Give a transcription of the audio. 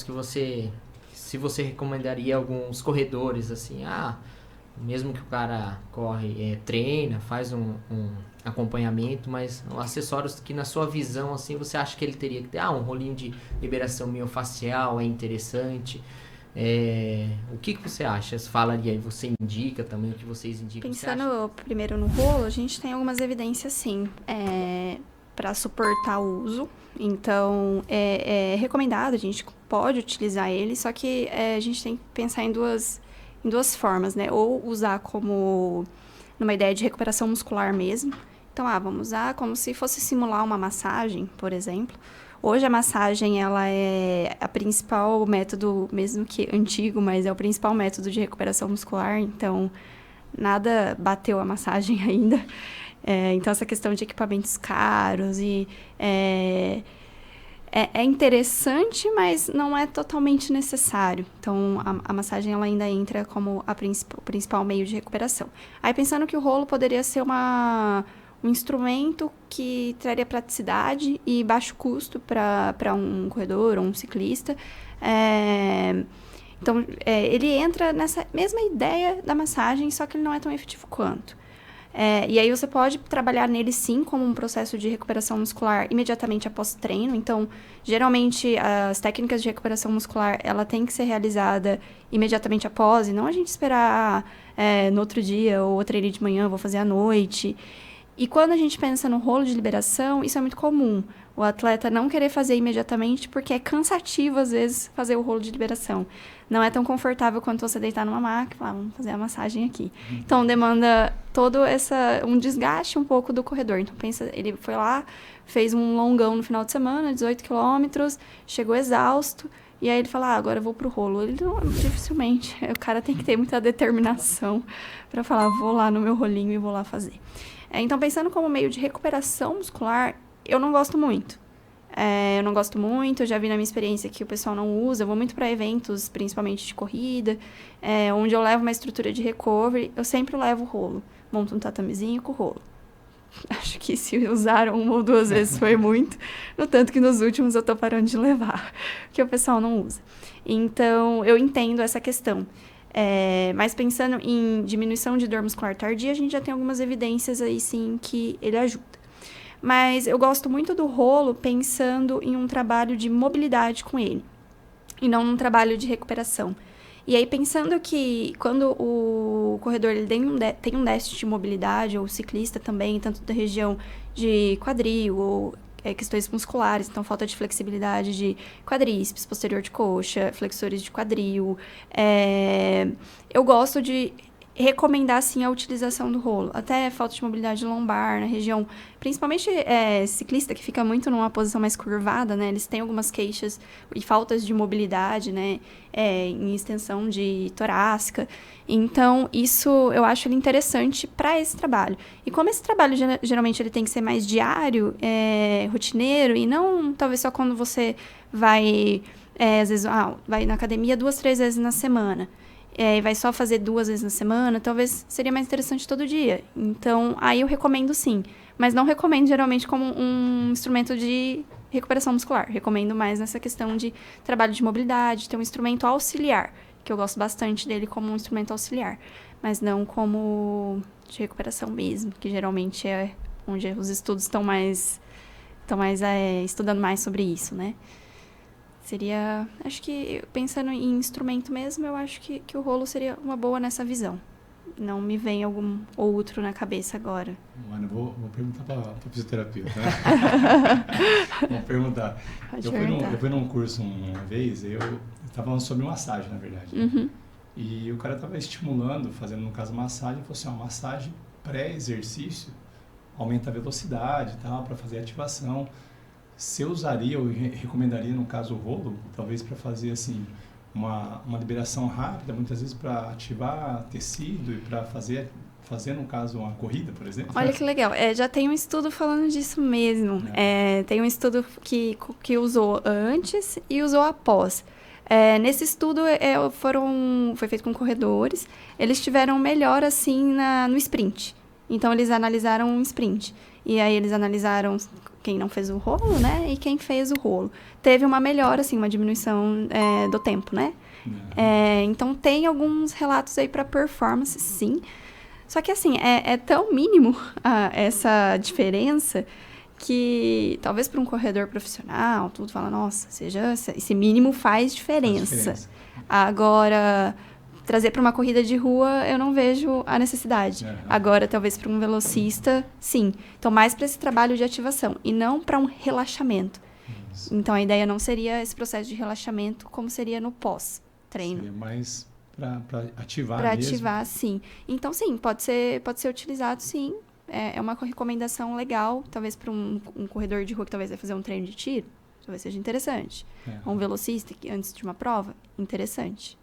que você... Se você recomendaria alguns corredores, assim, mesmo que o cara treina, faz um acompanhamento, mas acessórios que na sua visão, assim, você acha que ele teria que ter, um rolinho de liberação miofascial é interessante. O que você acha? Você falaria aí, você indica também o que vocês indicam? Pensando primeiro no rolo, a gente tem algumas evidências, sim, para suportar o uso. Então, é recomendado, a gente pode utilizar ele, só que a gente tem que pensar em duas formas, né? Ou usar como numa ideia de recuperação muscular mesmo. Então, vamos usar como se fosse simular uma massagem, por exemplo. Hoje a massagem, ela é a principal método, mesmo que antigo, mas é o principal método de recuperação muscular, então nada bateu a massagem ainda. Então, essa questão de equipamentos caros é interessante, mas não é totalmente necessário. Então, a massagem ela ainda entra como o principal meio de recuperação. Aí, pensando que o rolo poderia ser um instrumento que traria praticidade e baixo custo para um corredor ou um ciclista. Então, ele entra nessa mesma ideia da massagem, só que ele não é tão efetivo quanto. E aí você pode trabalhar nele sim como um processo de recuperação muscular imediatamente após treino. Então, geralmente as técnicas de recuperação muscular ela tem que ser realizada imediatamente após, e não a gente esperar no outro dia, ou eu treinei de manhã, vou fazer à noite. E quando a gente pensa no rolo de liberação, isso é muito comum. O atleta não querer fazer imediatamente porque é cansativo, às vezes, fazer o rolo de liberação. Não é tão confortável quanto você deitar numa maca e falar, vamos fazer a massagem aqui. Então, demanda todo um desgaste um pouco do corredor. Então, pensa, ele foi lá, fez um longão no final de semana, 18 quilômetros, chegou exausto, e aí ele fala, agora eu vou pro rolo. Ele dificilmente, o cara tem que ter muita determinação para falar, vou lá no meu rolinho e vou lá fazer. Então, pensando como meio de recuperação muscular, eu não gosto muito. Eu já vi na minha experiência que o pessoal não usa. Eu vou muito para eventos, principalmente de corrida, onde eu levo uma estrutura de recovery, eu sempre levo o rolo. Monto um tatamezinho com o rolo. Acho que se usaram uma ou duas vezes foi muito, no tanto que nos últimos eu tô parando de levar, porque o pessoal não usa. Então, eu entendo essa questão. Mas pensando em diminuição de dor muscular tardia, a gente já tem algumas evidências aí sim que ele ajuda. Mas eu gosto muito do rolo pensando em um trabalho de mobilidade com ele, e não num trabalho de recuperação. E aí pensando que quando o corredor ele tem um déficit de mobilidade, ou o ciclista também, tanto da região de quadril ou questões musculares, então falta de flexibilidade de quadríceps, posterior de coxa, flexores de quadril. Eu gosto de recomendar, sim, a utilização do rolo. Até falta de mobilidade lombar na região, principalmente ciclista, que fica muito numa posição mais curvada, né? Eles têm algumas queixas e faltas de mobilidade, né? Em extensão de torácica. Então, isso eu acho ele interessante para esse trabalho. E como esse trabalho, geralmente, ele tem que ser mais diário, rotineiro, e não, talvez, só quando você vai, às vezes, vai na academia 2, 3 vezes na semana. E vai só fazer 2 vezes na semana, talvez seria mais interessante todo dia. Então, aí eu recomendo sim. Mas não recomendo, geralmente, como um instrumento de recuperação muscular. Recomendo mais nessa questão de trabalho de mobilidade, ter um instrumento auxiliar, que eu gosto bastante dele como um instrumento auxiliar. Mas não como de recuperação mesmo, que geralmente é onde os estudos estão mais estudando mais sobre isso, né? Seria, acho que, pensando em instrumento mesmo, eu acho que o rolo seria uma boa nessa visão. Não me vem algum outro na cabeça agora. Ana, vou perguntar para fisioterapia, tá? Vou perguntar. Eu fui num curso uma vez, eu estava falando sobre massagem, na verdade. Uhum. E o cara estava estimulando, fazendo, no caso, massagem, falou assim, massagem pré-exercício, aumenta a velocidade e tal, para fazer ativação. Você usaria ou recomendaria, no caso, o rolo, talvez para fazer assim, uma liberação rápida, muitas vezes para ativar tecido e para fazer, no caso, uma corrida, por exemplo? Olha que legal. Já tem um estudo falando disso mesmo. Tem um estudo que usou antes e usou após. Nesse estudo, foi feito com corredores. Eles tiveram melhor, assim, no sprint. Então, eles analisaram um sprint. E aí eles analisaram quem não fez o rolo, né? E quem fez o rolo. Teve uma melhora, assim, uma diminuição do tempo, né? Então, tem alguns relatos aí para performance, sim. Só que, assim, é tão mínimo essa diferença que talvez para um corredor profissional, tudo fala, nossa, esse mínimo faz diferença. Agora, trazer para uma corrida de rua, eu não vejo a necessidade. Agora, talvez para um velocista, sim. Então, mais para esse trabalho de ativação e não para um relaxamento. Isso. Então, a ideia não seria esse processo de relaxamento como seria no pós-treino. Seria mais para ativar mesmo. Para ativar, sim. Então, sim, pode ser utilizado, sim. É uma recomendação legal, talvez para um corredor de rua que talvez vai fazer um treino de tiro, talvez seja interessante. Um velocista que antes de uma prova, interessante.